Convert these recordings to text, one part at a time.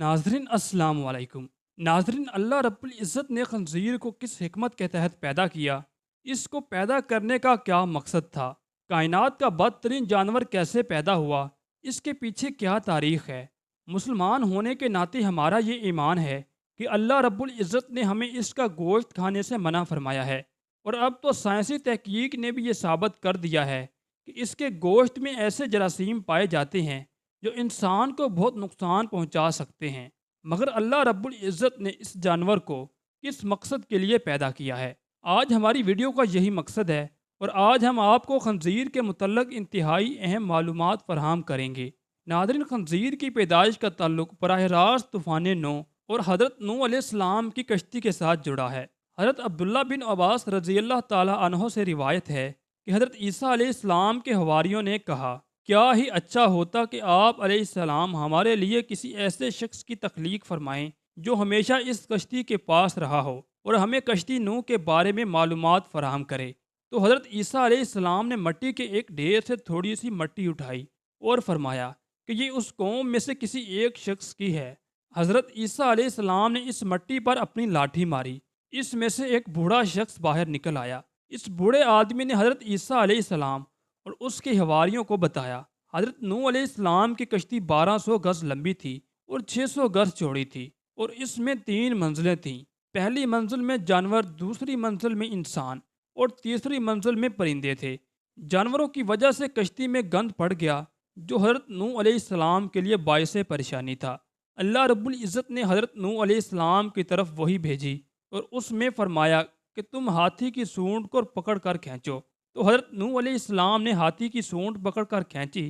नाजरीन अस्सलाम वालेकुम। नाजरीन, अल्लाह रब्बुल इज़्ज़त ने खंजीर को किस हिकमत के तहत पैदा किया, इसको पैदा करने का क्या मकसद था, कायनात का बदतरीन जानवर कैसे पैदा हुआ, इसके पीछे क्या तारीख है। मुसलमान होने के नाते हमारा ये ईमान है कि अल्लाह रब्बुल इज़्ज़त ने हमें इसका गोश्त खाने से मना फरमाया है, और अब तो साइंसी तहकीक ने भी ये साबित कर दिया है कि इसके गोश्त में ऐसे जरासीम पाए जाते हैं जो इंसान को बहुत नुकसान पहुंचा सकते हैं। मगर अल्लाह रब्बुल इज़्ज़त ने इस जानवर को किस मकसद के लिए पैदा किया है, आज हमारी वीडियो का यही मकसद है। और आज हम आपको खंजीर के मुतल्लक इंतहाई अहम मालूमात फराहम करेंगे। नादरिन, खंजीर की पैदाइश का ताल्लुक बराह रास्त तूफ़ान नो और हज़रत नूह अलैहिस्सलाम की कश्ती के साथ जुड़ा है। हज़रत अब्दुल्ला बिन अब्बास रज़ी अल्लाह ताला अन्हो से रिवायत है कि हज़रत ईसा अलैहिस्सलाम के हवारियों ने कहा, क्या ही अच्छा होता कि आप अलैहिस्सलाम हमारे लिए किसी ऐसे शख्स की तख्लीक फरमाएं जो हमेशा इस कश्ती के पास रहा हो और हमें कश्ती नूह के बारे में मालूमात फराहम करे। तो हज़रत ईसा अलैहिस्सलाम ने मट्टी के एक ढेर से थोड़ी सी मट्टी उठाई और फरमाया कि ये उस कौम में से किसी एक शख्स की है। हज़रत ईसा अलैहिस्सलाम ने इस मट्टी पर अपनी लाठी मारी, इसमें से एक बूढ़ा शख्स बाहर निकल आया। इस बूढ़े आदमी ने हज़रत ईसा अलैहिस्सलाम और उसके हवारियों को बताया, हज़रत नूह अलैहिस्सलाम की कश्ती 1200 गज लंबी थी और 600 गज चौड़ी थी, और इसमें 3 मंजिलें थीं। पहली मंजिल में जानवर, दूसरी मंजिल में इंसान और तीसरी मंजिल में परिंदे थे। जानवरों की वजह से कश्ती में गंद पड़ गया, जो हज़रत नूह अलैहिस्सलाम के लिए बाइस परेशानी था। अल्लाह रब्बुल इज़्ज़त ने हज़रत नूह अलैहिस्सलाम की तरफ वही भेजी और उसमें फरमाया कि तुम हाथी की सूंड को पकड़ कर खींचो। तो हज़रत नूह अलैहिस्सलाम ने हाथी की सूंड पकड़ कर खींची,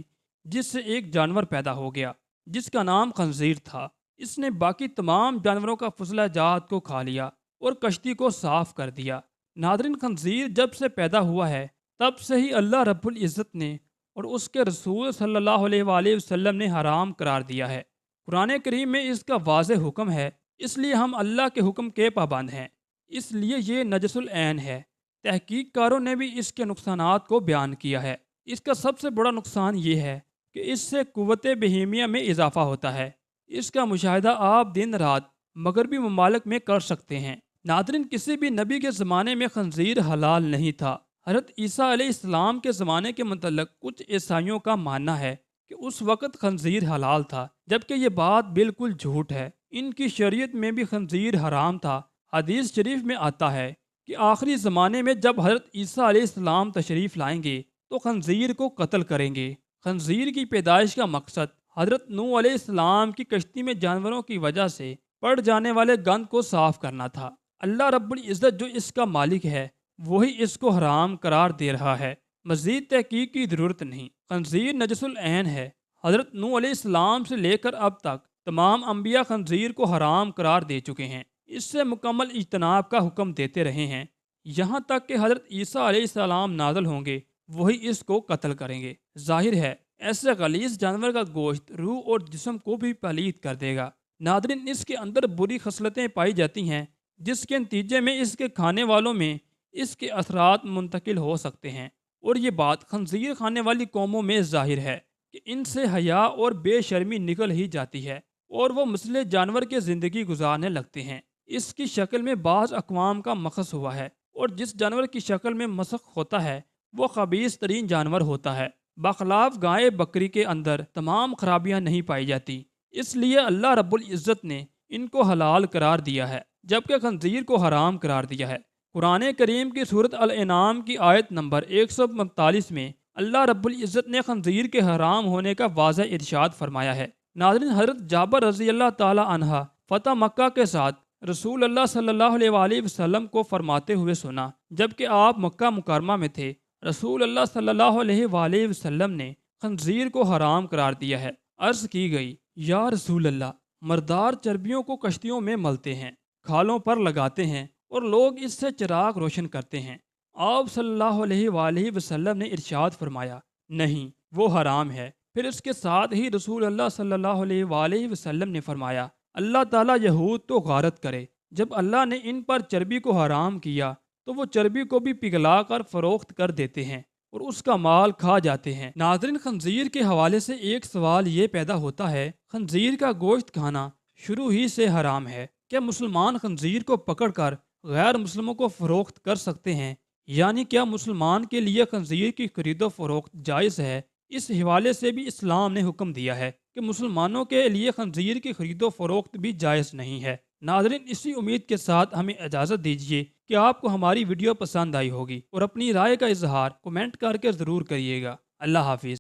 जिससे एक जानवर पैदा हो गया जिसका नाम खंजीर था। इसने बाकी तमाम जानवरों का फुसला जात को खा लिया और कश्ती को साफ कर दिया। नादरिन, खंजीर जब से पैदा हुआ है तब से ही अल्लाह रब्बुल इज़्ज़त ने और उसके रसूल सल्लल्लाहु अलैहि वसल्लम ने हराम करार दिया है। कुरान करीम में इसका वाज़ेह हुक्म है, इसलिए हम अल्लाह के हुक्म के पाबंद हैं, इसलिए ये नजसुल ऐन है। तहकीककारों ने भी इसके नुकसानात को बयान किया है। इसका सबसे बड़ा नुकसान ये है कि इससे कुव्वत बहीमिया में इजाफा होता है। इसका मुशाहिदा आप दिन रात मगरबी ममालिक में कर सकते हैं। नादरिन, किसी भी नबी के ज़माने में खंजीर हलाल नहीं था। हज़रत ईसा अलैहिस्सलाम के ज़माने के मतलब कुछ ईसाइयों का मानना है कि उस वक़्त खंजीर हलाल था, जबकि ये बात बिल्कुल झूठ है। इनकी शरीयत में भी खंजीर हराम था। हदीस शरीफ में आता है कि आखिरी ज़माने में जब हज़रत ईसा अलैहिस्सलाम तशरीफ़ लाएंगे तो खंजीर को कत्ल करेंगे। खंजीर की पैदाइश का मकसद हज़रत नूह अलैहिस्सलाम की कश्ती में जानवरों की वजह से पड़ जाने वाले गंद को साफ करना था। अल्लाह रब्बुल इज़्ज़त जो इसका मालिक है वही इसको हराम करार दे रहा है, मज़ीद तहकीक की ज़रूरत नहीं। खंजीर नजसुल ऐन है। हज़रत नूह अलैहिस्सलाम से लेकर अब तक तमाम अम्बिया खंजीर को हराम करार दे चुके हैं, इससे मुकम्मल इज्तनाब का हुक्म देते रहे हैं, यहाँ तक कि हज़रत ईसा अलैहिस्सलाम नाज़िल होंगे वही इसको कत्ल करेंगे। जाहिर है ऐसे गलीज़ जानवर का गोश्त रूह और जिस्म को भी पलीद कर देगा। नादरिन, इसके अंदर बुरी खसलतें पाई जाती हैं जिसके नतीजे में इसके खाने वालों में इसके असरात मुंतकिल हो सकते हैं, और ये बात खंजीर खाने वाली कौमों में जाहिर है कि इनसे हया और बेशर्मी निकल ही जाती है और वो मसले जानवर के ज़िंदगी गुजारने लगते हैं। इसकी शक्ल में बाज़ अक़वाम का मखस हुआ है, और जिस जानवर की शक्ल में मसख होता है वो खबीस तरीन जानवर होता है। बखलाफ गाय बकरी के अंदर तमाम खराबियाँ नहीं पाई जाती, इसलिए अल्लाह रब्बुल इज़्ज़त ने इनको हलाल करार दिया है, जबकि खंजीर को हराम करार दिया है। कुरान करीम की सूरत अल इनाम की आयत नंबर 145 में अल्लाह रब्बुल इज़्ज़त ने खंजीर के हराम होने का वाज़ह इरशाद फरमाया है। नाज़रीन, हज़रत जाबर रज़ी अल्लाह ताला अन्हा फ़तह मक्का के साथ रसूल अल्लाह सल्लल्लाहु अलैहि वसल्लम को फरमाते हुए सुना, जबकि आप मक्का मुकरमा में थे। रसूल अल्लाह सल्लल्लाहु अलैहि वसल्लम ने खंजीर को हराम करार दिया है। अर्ज़ की गई, या रसूल अल्लाह, मर्दार चर्बियों को कश्तियों में मलते हैं, खालों पर लगाते हैं और लोग इससे चिराग रोशन करते हैं। आप सल्लल्लाहु अलैहि वसल्लम ने इरशाद फरमाया, नहीं, वो हराम है। फिर इसके साथ ही रसूल अल्लाह सल्लल्लाहु अलैहि वसल्लम ने फरमाया, अल्लाह ताला यहूद तो गारत करे, जब अल्लाह ने इन पर चर्बी को हराम किया तो वो चर्बी को भी पिघला कर फरोख्त कर देते हैं और उसका माल खा जाते हैं। नाज़रीन, खंजीर के हवाले से एक सवाल ये पैदा होता है, खंजीर का गोश्त खाना شروع ہی سے حرام ہے؟ کیا مسلمان خنزیر کو پکڑ کر غیر مسلموں کو فروخت کر سکتے ہیں؟ یعنی کیا مسلمان کے لیے خنزیر کی خرید و فروخت جائز ہے؟ اس حوالے سے بھی اسلام نے حکم دیا ہے کہ مسلمانوں کے لیے خنزیر کی خرید و فروخت بھی جائز نہیں ہے۔ ناظرین، اسی امید کے ساتھ ہمیں اجازت دیجیے کہ آپ کو ہماری ویڈیو پسند آئی ہوگی، اور اپنی رائے کا اظہار کمنٹ کر کے ضرور کریے گا۔ اللہ حافظ۔